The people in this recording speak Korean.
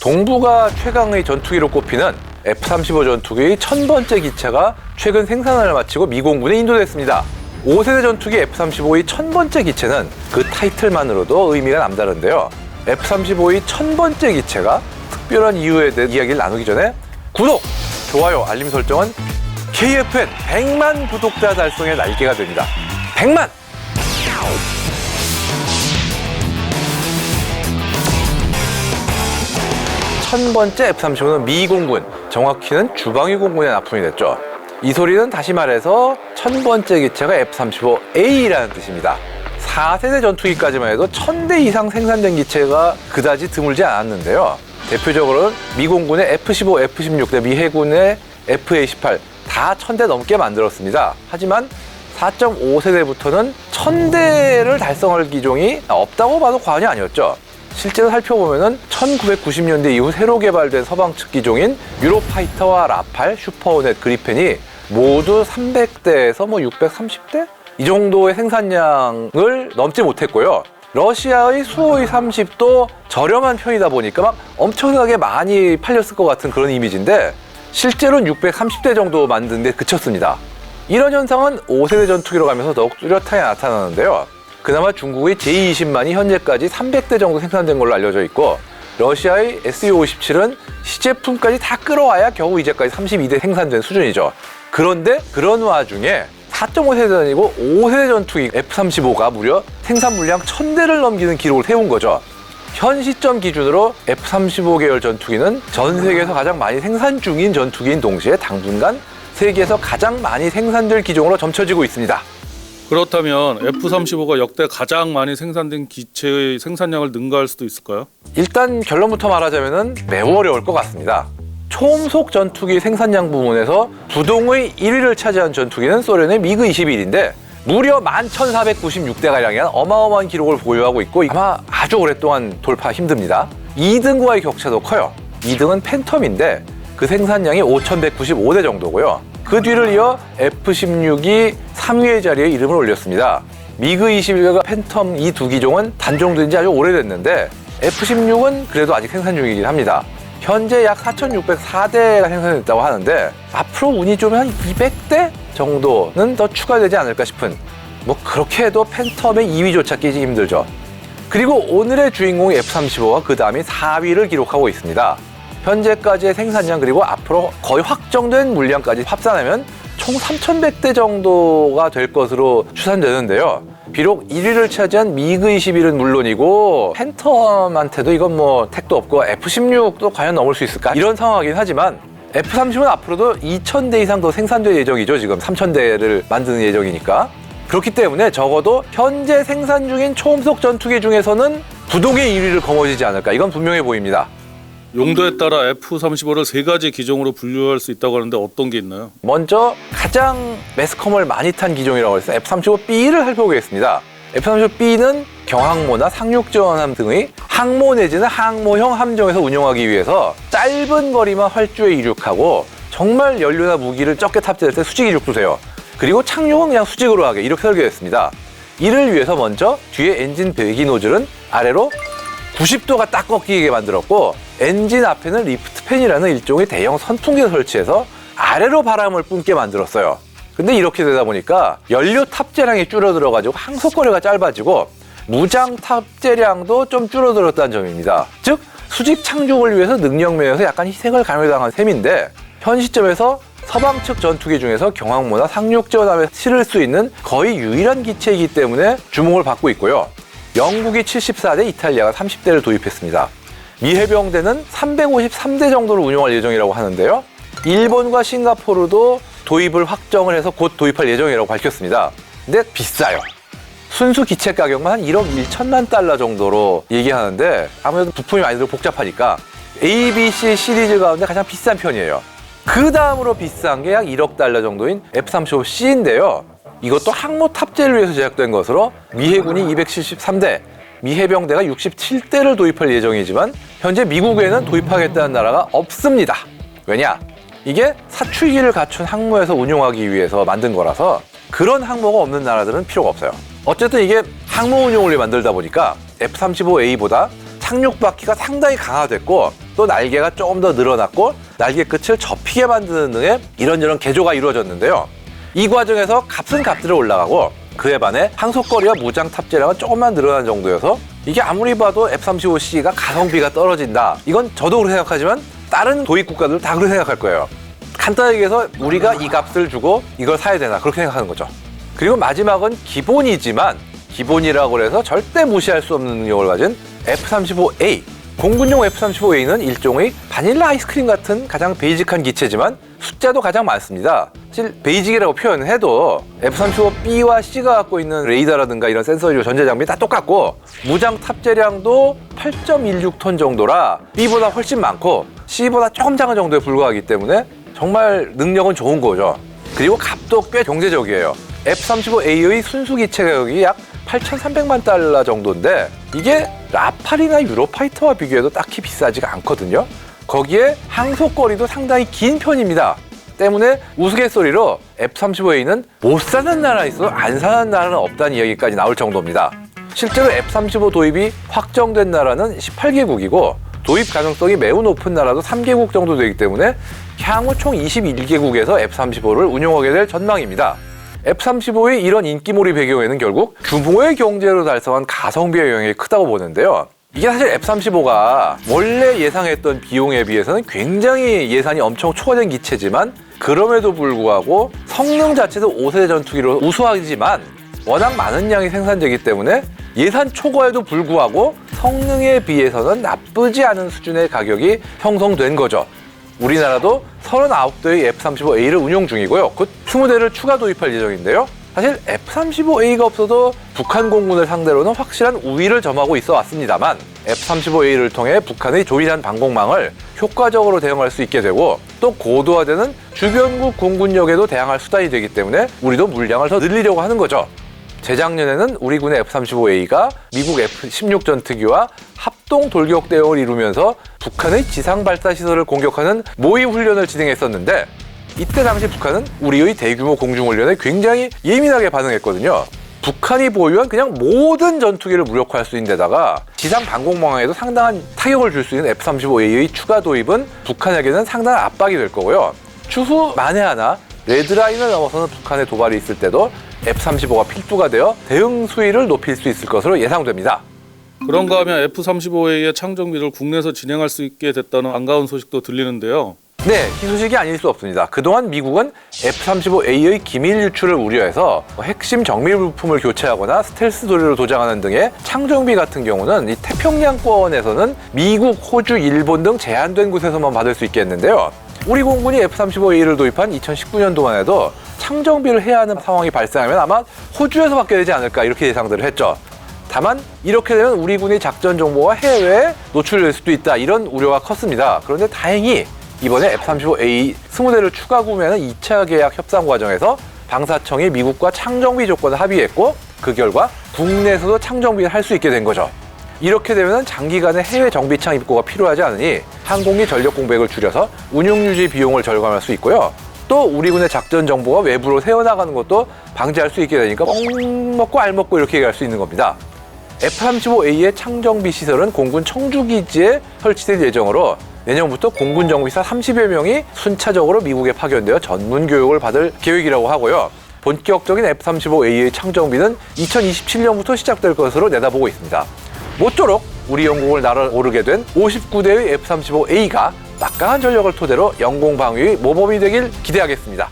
동부가 최강의 전투기로 꼽히는 F-35 전투기의 1000번째 기체가 최근 생산을 마치고 미공군에 인도됐습니다. 5세대 전투기 F-35의 1000번째 기체는 그 타이틀만으로도 의미가 남다른데요. F-35의 1000번째 기체가 특별한 이유에 대해 이야기를 나누기 전에 구독, 좋아요, 알림 설정은 KFN 100만 구독자 달성의 날개가 됩니다. 100만! 천 번째 F-35는 미공군, 정확히는 주방위 공군에 납품이 됐죠. 이 소리는 다시 말해서 1000번째 기체가 F-35A라는 뜻입니다. 4세대 전투기까지만 해도 1000대 이상 생산된 기체가 그다지 드물지 않았는데요. 대표적으로는 미공군의 F-15, F-16, 대 미해군의 F-A-18 다 1000대 넘게 만들었습니다. 하지만 4.5세대부터는 1000대를 달성할 기종이 없다고 봐도 과언이 아니었죠. 실제로 살펴보면은 1990년대 이후 새로 개발된 서방 측 기종인 유로파이터와 라팔, 슈퍼호넷, 그리펜이 모두 300대에서 630대? 이 정도의 생산량을 넘지 못했고요. 러시아의 수호의 30도 저렴한 편이다 보니까 막 엄청나게 많이 팔렸을 것 같은 그런 이미지인데 실제로는 630대 정도 만든 데 그쳤습니다. 이런 현상은 5세대 전투기로 가면서 더욱 뚜렷하게 나타나는데요. 그나마 중국의 J-20만이 현재까지 300대 정도 생산된 걸로 알려져 있고 러시아의 Su-57은 시제품까지 다 끌어와야 겨우 이제까지 32대 생산된 수준이죠. 그런데 그런 와중에 4.5세대는 아니고 5세대 전투기 F-35가 무려 생산 물량 1000대를 넘기는 기록을 세운 거죠. 현 시점 기준으로 F-35 계열 전투기는 전 세계에서 가장 많이 생산 중인 전투기인 동시에 당분간 세계에서 가장 많이 생산될 기종으로 점쳐지고 있습니다. 그렇다면 F-35가 역대 가장 많이 생산된 기체의 생산량을 능가할 수도 있을까요? 일단 결론부터 말하자면 매우 어려울 것 같습니다. 초음속 전투기 생산량 부문에서 부동의 1위를 차지한 전투기는 소련의 미그-21인데 무려 11,496대가량이란 어마어마한 기록을 보유하고 있고 아마 아주 오랫동안 돌파 힘듭니다. 2등과의 격차도 커요. 2등은 팬텀인데 그 생산량이 5,195대 정도고요. 그 뒤를 이어 F-16이 3위의 자리에 이름을 올렸습니다. 미그-21과 팬텀 이 두 기종은 단종된 지 아주 오래됐는데 F-16은 그래도 아직 생산 중이긴 합니다. 현재 약 4,604대가 생산됐다고 하는데 앞으로 운이 좋으면 한 200대 정도는 더 추가되지 않을까 싶은 그렇게 해도 팬텀의 2위조차 깨지 힘들죠. 그리고 오늘의 주인공이 F-35가 그 다음이 4위를 기록하고 있습니다. 현재까지의 생산량 그리고 앞으로 거의 확정된 물량까지 합산하면 총 3,100대 정도가 될 것으로 추산되는데요. 비록 1위를 차지한 미그-21은 물론이고 팬텀한테도 이건 택도 없고 F-16도 과연 넘을 수 있을까? 이런 상황이긴 하지만 F-35는 앞으로도 2,000대 이상 더 생산될 예정이죠. 지금 3,000대를 만드는 예정이니까. 그렇기 때문에 적어도 현재 생산 중인 초음속 전투기 중에서는 부동의 1위를 거머쥐지 않을까. 이건 분명해 보입니다. 용도에 따라 F-35를 세 가지 기종으로 분류할 수 있다고 하는데 어떤 게 있나요? 먼저 가장 매스컴을 많이 탄 기종이라고 해서 F-35B를 살펴보겠습니다. F-35B는 경항모나 상륙지원함 등의 항모 내지는 항모형 함정에서 운용하기 위해서 짧은 거리만 활주에 이륙하고 정말 연료나 무기를 적게 탑재할 때 수직 이륙도 돼요. 그리고 착륙은 그냥 수직으로 하게 이렇게 설계됐습니다. 이를 위해서 먼저 뒤에 엔진 배기 노즐은 아래로 90도가 딱 꺾이게 만들었고 엔진 앞에는 리프트 팬이라는 일종의 대형 선풍기를 설치해서 아래로 바람을 뿜게 만들었어요. 근데 이렇게 되다 보니까 연료 탑재량이 줄어들어가지고 항속거리가 짧아지고 무장 탑재량도 좀 줄어들었다는 점입니다. 즉 수직 착륙을 위해서 능력면에서 약간 희생을 강요당한 셈인데 현 시점에서 서방 측 전투기 중에서 경항모나 상륙지원함에 실을 수 있는 거의 유일한 기체이기 때문에 주목을 받고 있고요. 영국이 74대, 이탈리아가 30대를 도입했습니다. 미 해병대는 353대 정도를 운용할 예정이라고 하는데요. 일본과 싱가포르도 도입을 확정을 해서 곧 도입할 예정이라고 밝혔습니다. 근데 비싸요. 순수 기체 가격만 한 1억 1천만 달러 정도로 얘기하는데 아무래도 부품이 많이 들어 복잡하니까 A, B, C 시리즈 가운데 가장 비싼 편이에요. 그 다음으로 비싼 게 약 1억 달러 정도인 F-35C인데요. 이것도 항모 탑재를 위해서 제작된 것으로 미 해군이 273대, 미 해병대가 67대를 도입할 예정이지만 현재 미국에는 도입하겠다는 나라가 없습니다. 왜냐? 이게 사출기를 갖춘 항모에서 운용하기 위해서 만든 거라서 그런 항모가 없는 나라들은 필요가 없어요. 어쨌든 이게 항모 운용을 만들다 보니까 F-35A보다 착륙 바퀴가 상당히 강화됐고 또 날개가 조금 더 늘어났고 날개 끝을 접히게 만드는 등의 이런저런 개조가 이루어졌는데요. 이 과정에서 값은 값대로 올라가고 그에 반해 항속거리와 무장 탑재량은 조금만 늘어난 정도여서 이게 아무리 봐도 F-35C가 가성비가 떨어진다. 이건 저도 그렇게 생각하지만 다른 도입 국가들 다 그렇게 생각할 거예요. 간단하게 얘기해서 우리가 이 값을 주고 이걸 사야 되나 그렇게 생각하는 거죠. 그리고 마지막은 기본이지만 기본이라고 해서 절대 무시할 수 없는 능력을 가진 F-35A. 공군용 F-35A는 일종의 바닐라 아이스크림 같은 가장 베이직한 기체지만 숫자도 가장 많습니다. 사실 베이직이라고 표현을 해도 F-35B와 C가 갖고 있는 레이더라든가 이런 센서류 전자장비 다 똑같고 무장 탑재량도 8.16톤 정도라 B보다 훨씬 많고 C보다 조금 작은 정도에 불과하기 때문에 정말 능력은 좋은 거죠. 그리고 값도 꽤 경제적이에요. F-35A의 순수기체 가격이 약 8,300만 달러 정도인데 이게 라팔이나 유로파이터와 비교해도 딱히 비싸지가 않거든요. 거기에 항속거리도 상당히 긴 편입니다. 때문에 우스갯소리로 F-35A는 못 사는 나라 있어 안 사는 나라는 없다는 이야기까지 나올 정도입니다. 실제로 F-35 도입이 확정된 나라는 18개국이고 도입 가능성이 매우 높은 나라도 3개국 정도 되기 때문에 향후 총 21개국에서 F-35를 운용하게 될 전망입니다. F-35의 이런 인기몰이 배경에는 결국 규모의 경제로 달성한 가성비의 영향이 크다고 보는데요. 이게 사실 F-35가 원래 예상했던 비용에 비해서는 굉장히 예산이 엄청 초과된 기체지만 그럼에도 불구하고 성능 자체도 5세대 전투기로 우수하지만 워낙 많은 양이 생산되기 때문에 예산 초과에도 불구하고 성능에 비해서는 나쁘지 않은 수준의 가격이 형성된 거죠. 우리나라도 39대의 F-35A를 운용 중이고요. 곧 20대를 추가 도입할 예정인데요. 사실 F-35A가 없어도 북한 공군을 상대로는 확실한 우위를 점하고 있어 왔습니다만 F-35A를 통해 북한의 조이한 방공망을 효과적으로 대응할 수 있게 되고 또 고도화되는 주변국 공군력에도 대항할 수단이 되기 때문에 우리도 물량을 더 늘리려고 하는 거죠. 재작년에는 우리 군의 F-35A가 미국 F-16 전투기와 합동 돌격 대응을 이루면서 북한의 지상 발사 시설을 공격하는 모의 훈련을 진행했었는데 이때 당시 북한은 우리의 대규모 공중훈련에 굉장히 예민하게 반응했거든요. 북한이 보유한 그냥 모든 전투기를 무력화할 수 있는 데다가 지상 방공망에도 상당한 타격을 줄 수 있는 F-35A의 추가 도입은 북한에게는 상당한 압박이 될 거고요. 추후 만에 하나 레드라인을 넘어서는 북한의 도발이 있을 때도 F-35가 필두가 되어 대응 수위를 높일 수 있을 것으로 예상됩니다. 그런가 하면 F-35A의 창정비를 국내에서 진행할 수 있게 됐다는 반가운 소식도 들리는데요. 네, 희소식이 아닐 수 없습니다. 그동안 미국은 F-35A의 기밀 유출을 우려해서 핵심 정밀 부품을 교체하거나 스텔스 도료를 도장하는 등의 창정비 같은 경우는 이 태평양권에서는 미국, 호주, 일본 등 제한된 곳에서만 받을 수 있겠는데요. 우리 공군이 F-35A를 도입한 2019년도만 해도 창정비를 해야 하는 상황이 발생하면 아마 호주에서 받게 되지 않을까 이렇게 예상들을 했죠. 다만 이렇게 되면 우리 군의 작전 정보가 해외에 노출될 수도 있다 이런 우려가 컸습니다. 그런데 다행히 이번에 F-35A 20대를 추가 구매하는 2차 계약 협상 과정에서 방사청이 미국과 창정비 조건을 합의했고 그 결과 국내에서도 창정비를 할 수 있게 된 거죠. 이렇게 되면 장기간의 해외 정비창 입고가 필요하지 않으니 항공기 전력 공백을 줄여서 운용 유지 비용을 절감할 수 있고요. 또 우리 군의 작전 정보가 외부로 새어나가는 것도 방지할 수 있게 되니까 뻥 먹고 알 먹고 이렇게 얘기할 수 있는 겁니다. F-35A의 창정비 시설은 공군 청주기지에 설치될 예정으로 내년부터 공군 정비사 30여 명이 순차적으로 미국에 파견되어 전문 교육을 받을 계획이라고 하고요. 본격적인 F-35A의 창정비는 2027년부터 시작될 것으로 내다보고 있습니다. 모쪼록 우리 영공을 날아오르게 된 59대의 F-35A가 막강한 전력을 토대로 영공 방위의 모범이 되길 기대하겠습니다.